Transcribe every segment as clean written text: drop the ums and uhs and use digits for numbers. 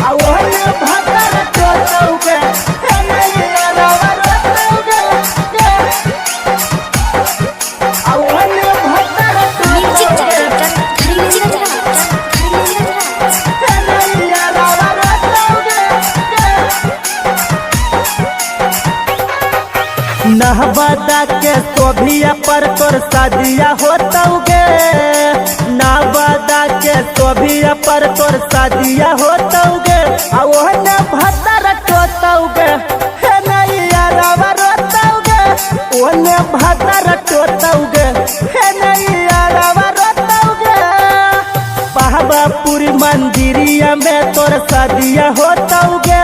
आवने भतर टोटौगे हे नैया रवा रोतौगे आवने भतर म्यूजिक डायरेक्टर हे नैया रवा रोतौगे नहबदा के सोभिया पर तोर शादिया होतौगे नहबदा के सोभिया पर तोर शादिया होतौगे आ ओहने भतर टोतौगे हे नैया रवा रोतौगे ओहने भतर टोतौगे हे नैया रवा रोतौगे पावापुरी मंदिरिया में तोर शादिया होतौगे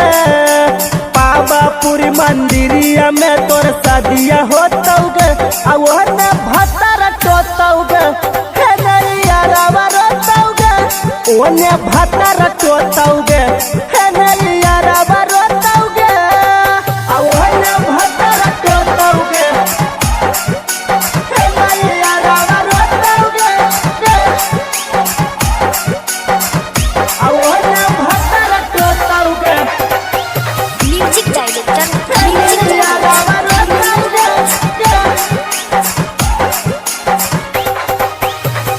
पावापुरी मंदिरिया में तोर शादिया होतौगे आ ओहने भतर टोतौगे हे नैया रवा रोतौगे ओहने भतर टोतौगे हे नैया रवा रोतौगे आ ओहने भतर टोतौगे हे नैया रवा रोतौगे आ ओहने भतर टोतौगे म्यूजिक डायरेक्टर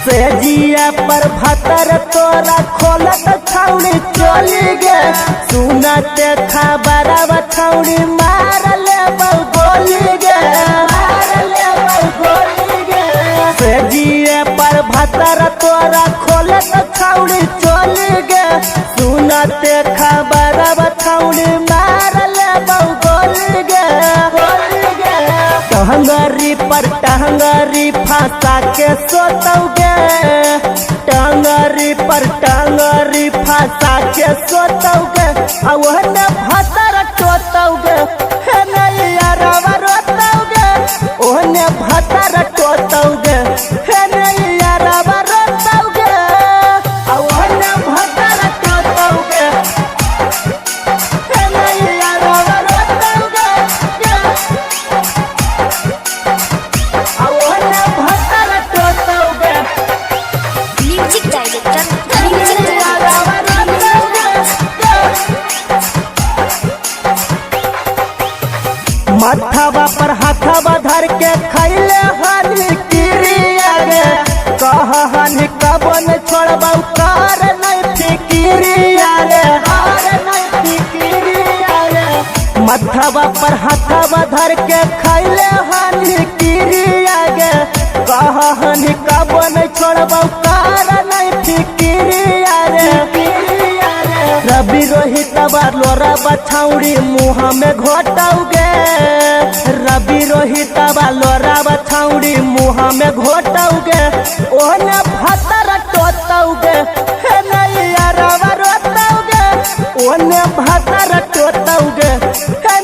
सेजिया पर भतर तोरा खोलत छौड़ी चली गे सुनते खबरव छौड़ी मार ले गोली गे सेजिया पर भतर तोरा खोलत छौड़ी चली गे सुनते खबरव छौड़ी मार ले गोली गे टहंगरी पर टहंगरी फंसा के सोतौगे टंगरी पर टंगरी फंसा के सोतौगे आ ओहने भतर टोतौगे हे नैया रवा रोतौगे ओहने भतर टोतौगे हे नैया रवा रोतौगे आ ओहने भतर टोतौगे हे नैया रवा रोतौगे आवने भतर टोतौगे म्यूजिक डायरेक्टर माथावा पर हाथावा धर के खैले हनी किरिया गे कह हनी कबो न छोड़बौ कर नहीं फिकिरिया गे माथावा पर हाथावा धर के खैले हनी किरिया गे कह हनी कबो न छोड़बौ कर नहीं फिकिरिया रे रवि रोहित लोरा बछौड़ी मुँह में घोटौगे रवि रोहित लोरा बछौड़ी मुँह में घोटौगे ओहने भतर टोतौगे हे नैया रवा रोतौगे ओहने भतर टोतौगे हे